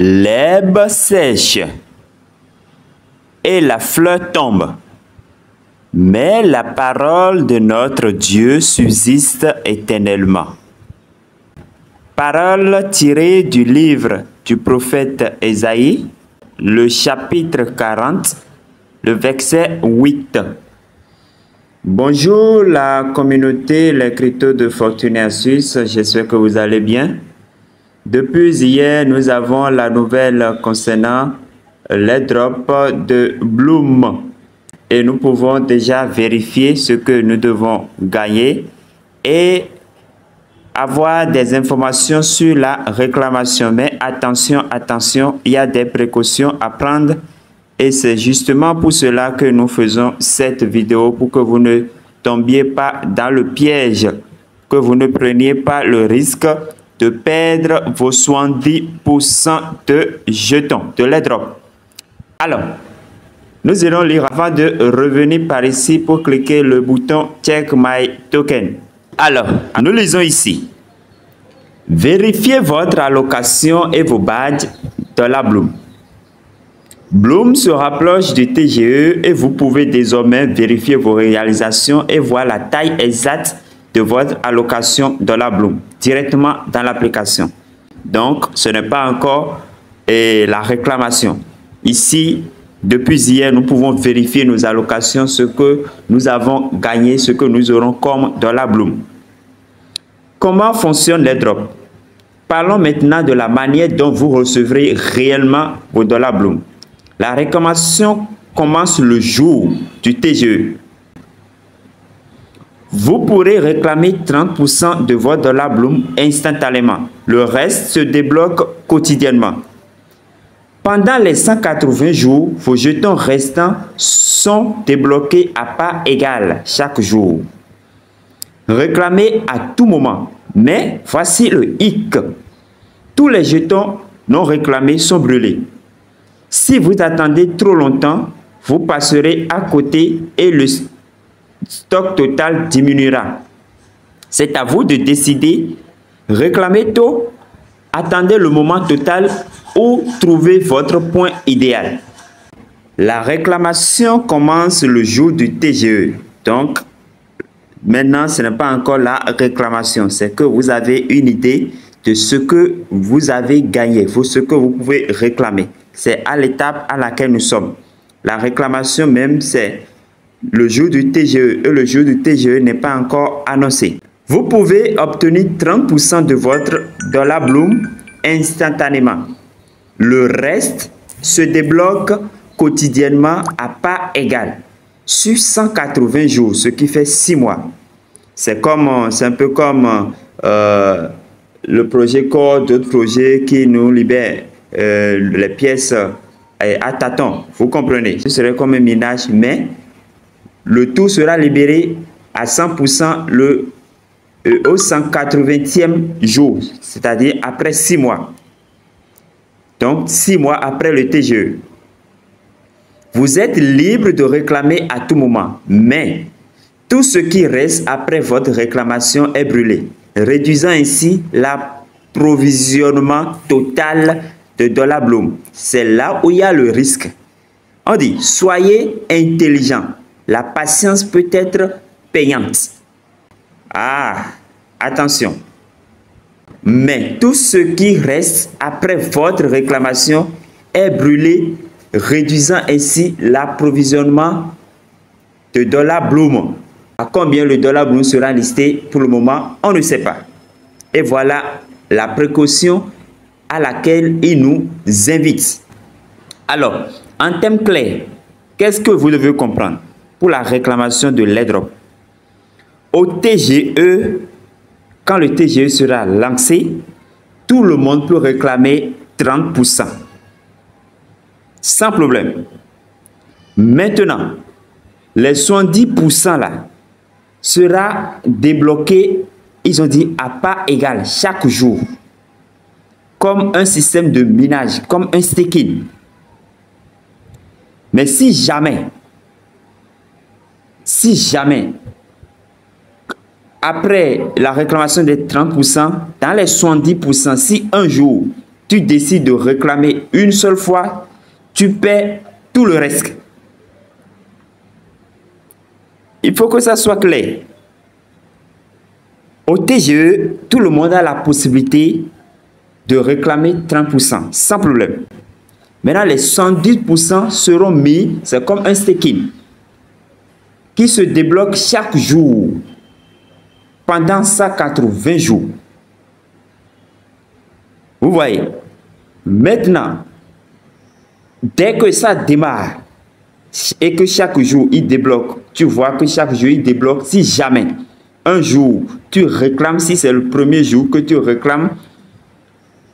L'herbe sèche et la fleur tombe, mais la parole de notre Dieu subsiste éternellement. Parole tirée du livre du prophète Ésaïe, le chapitre 40, le verset 8. Bonjour la communauté, les cryptos de Fortuné Suisse, j'espère que vous allez bien. Depuis hier, nous avons la nouvelle concernant les drops de Bloom et nous pouvons déjà vérifier ce que nous devons gagner et avoir des informations sur la réclamation. Mais attention, attention, il y a des précautions à prendre et c'est justement pour cela que nous faisons cette vidéo, pour que vous ne tombiez pas dans le piège, que vous ne preniez pas le risque de perdre vos 70% de jetons, de l'airdrop. Alors, nous allons lire avant de revenir par ici pour cliquer le bouton Check My Token. Alors, nous lisons ici. Vérifiez votre allocation et vos badges dans la Bloom. Bloom se rapproche du TGE et vous pouvez désormais vérifier vos réalisations et voir la taille exacte de votre allocation dans la Bloom directement dans l'application. Donc, ce n'est pas encore la réclamation. Ici, depuis hier, nous pouvons vérifier nos allocations, ce que nous avons gagné, ce que nous aurons comme dans la Bloom. Comment fonctionnent les drops? Parlons maintenant de la manière dont vous recevrez réellement vos dollars Bloom. La réclamation commence le jour du TGE. Vous pourrez réclamer 30% de votre dollar Bloom instantanément. Le reste se débloque quotidiennement. Pendant les 180 jours, vos jetons restants sont débloqués à part égale chaque jour. Réclamez à tout moment. Mais voici le hic. Tous les jetons non réclamés sont brûlés. Si vous attendez trop longtemps, vous passerez à côté et le stock total diminuera. C'est à vous de décider. Réclamez tôt, attendez le moment total ou trouvez votre point idéal. La réclamation commence le jour du TGE. Donc, maintenant, ce n'est pas encore la réclamation. C'est que vous avez une idée de ce que vous avez gagné, ce que vous pouvez réclamer. C'est à l'étape à laquelle nous sommes. La réclamation même, c'est le jour du TGE et le jour du TGE n'est pas encore annoncé. Vous pouvez obtenir 30% de votre dollar Bloom instantanément. Le reste se débloque quotidiennement à part égale sur 180 jours, ce qui fait 6 mois. C'est un peu comme le projet Core, d'autres projets qui nous libèrent les pièces à tâtons. Vous comprenez? Ce serait comme un minage, mais le tout sera libéré à 100% au 180e jour, c'est-à-dire après 6 mois. Donc, 6 mois après le TGE. Vous êtes libre de réclamer à tout moment, mais tout ce qui reste après votre réclamation est brûlé, réduisant ainsi l'approvisionnement total de dollar Bloom. C'est là où il y a le risque. On dit, soyez intelligent. La patience peut être payante. Ah, attention. Mais tout ce qui reste après votre réclamation est brûlé, réduisant ainsi l'approvisionnement de dollar Bloom. À combien le dollar Bloom sera listé pour le moment, on ne sait pas. Et voilà la précaution à laquelle il nous invite. Alors, en termes clairs, qu'est-ce que vous devez comprendre pour la réclamation de l'airdrop? Au TGE, quand le TGE sera lancé, tout le monde peut réclamer 30%. Sans problème. Maintenant, les 70% là sera débloqué, ils ont dit, à part égale chaque jour. Comme un système de minage, comme un staking. Mais si jamais, après la réclamation des 30%, dans les 70%, si un jour, tu décides de réclamer une seule fois, tu perds tout le reste. Il faut que ça soit clair. Au TGE, tout le monde a la possibilité de réclamer 30% sans problème. Maintenant, les 110% seront mis, c'est comme un staking qui se débloque chaque jour pendant 180 jours. Vous voyez, maintenant, dès que ça démarre et que chaque jour il débloque, tu vois que chaque jour il débloque. Si jamais un jour tu réclames, si c'est le premier jour que tu réclames,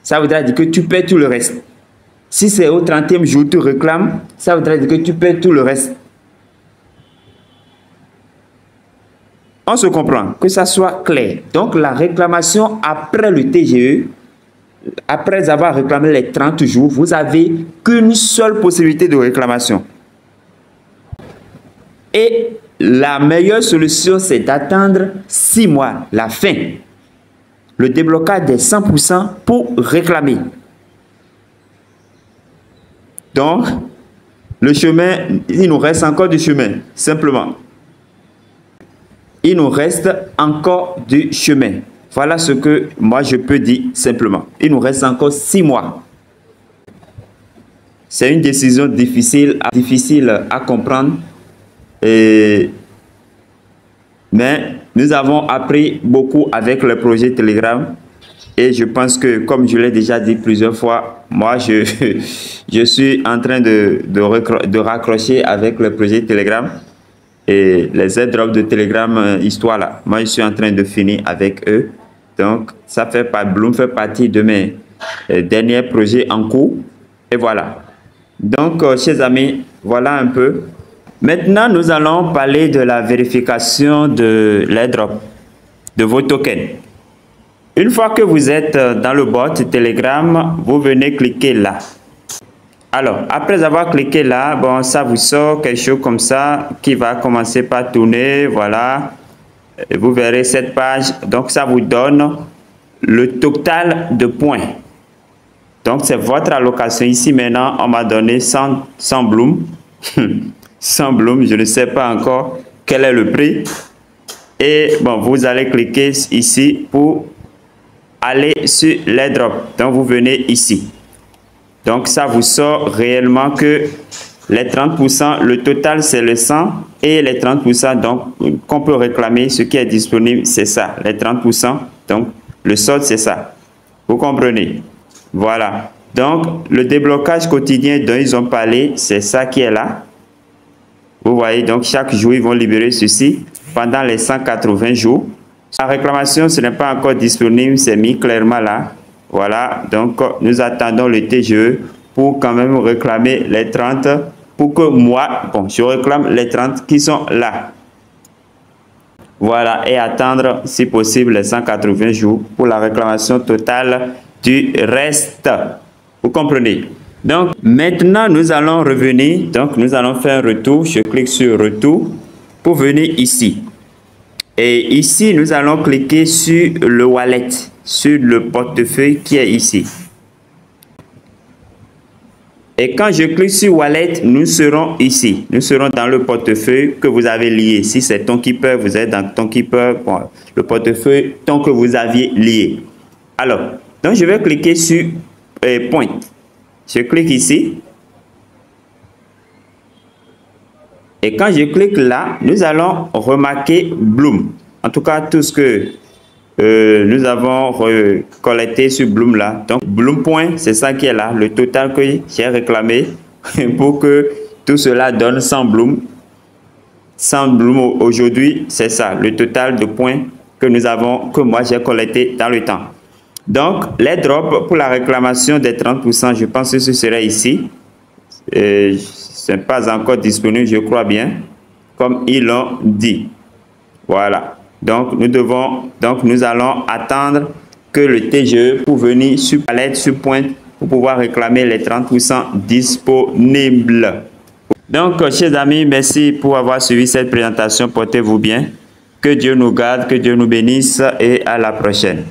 ça voudra dire que tu perds tout le reste. Si c'est au 30e jour que tu réclames, ça voudra dire que tu perds tout le reste. On se comprend, que ça soit clair. Donc la réclamation après le TGE, après avoir réclamé les 30 jours, vous n'avez qu'une seule possibilité de réclamation. Et la meilleure solution, c'est d'attendre 6 mois, la fin, le déblocage des 100% pour réclamer. Donc, le chemin, il nous reste encore du chemin, simplement. Il nous reste encore du chemin. Voilà ce que moi je peux dire simplement. Il nous reste encore 6 mois. C'est une décision difficile à comprendre. Mais nous avons appris beaucoup avec le projet Telegram. Et je pense que, comme je l'ai déjà dit plusieurs fois, moi, je suis en train de raccrocher avec le projet Telegram. Et les airdrops de Telegram, histoire là. Moi, je suis en train de finir avec eux. Donc, ça fait pas, Bloom fait partie de mes derniers projets en cours. Et voilà. Donc, chers amis, voilà un peu. Maintenant, nous allons parler de la vérification de l'airdrop, de vos tokens. Une fois que vous êtes dans le bot Telegram, vous venez cliquer là. Alors, après avoir cliqué là, bon, ça vous sort quelque chose comme ça qui va commencer par tourner. Voilà. Et vous verrez cette page. Donc, ça vous donne le total de points. Donc, c'est votre allocation. Ici, maintenant, on m'a donné 100 Bloom. 100 Bloom, je ne sais pas encore quel est le prix. Et bon, vous allez cliquer ici pour aller sur l'airdrop. Donc, vous venez ici. Donc, ça vous sort réellement que les 30%, le total, c'est le 100 et les 30%, donc, qu'on peut réclamer, ce qui est disponible, c'est ça, les 30%. Donc, le solde, c'est ça. Vous comprenez? Voilà. Donc, le déblocage quotidien dont ils ont parlé, c'est ça qui est là. Vous voyez, donc, chaque jour, ils vont libérer ceci pendant les 180 jours. La réclamation, ce n'est pas encore disponible, c'est mis clairement là. Voilà, donc nous attendons le TGE pour quand même réclamer les 30, pour que moi, bon, je réclame les 30 qui sont là. Voilà, et attendre si possible les 180 jours pour la réclamation totale du reste. Vous comprenez? Donc maintenant, nous allons revenir, donc nous allons faire un retour. Je clique sur retour pour venir ici. Et ici, nous allons cliquer sur le wallet, sur le portefeuille qui est ici. Et quand je clique sur wallet, nous serons ici. Nous serons dans le portefeuille que vous avez lié. Si c'est Tonkeeper, vous êtes dans Tonkeeper, bon, le portefeuille tant que vous aviez lié. Alors, donc je vais cliquer sur Point. Je clique ici. Et quand je clique là, nous allons remarquer Bloom. En tout cas, tout ce que nous avons collecté sur Bloom là. Donc, Bloom Point, c'est ça qui est là. Le total que j'ai réclamé pour que tout cela donne 100 Bloom. 100 Bloom aujourd'hui, c'est ça. Le total de points que nous avons, que moi j'ai collecté dans le temps. Donc, les drops pour la réclamation des 30%, je pense que ce serait ici. Ce n'est pas encore disponible, je crois bien, comme ils l'ont dit. Voilà. Donc, nous allons attendre que le TGE pour venir sur palette, sur pointe, pour pouvoir réclamer les 30% disponibles. Donc, chers amis, merci pour avoir suivi cette présentation. Portez-vous bien. Que Dieu nous garde, que Dieu nous bénisse et à la prochaine.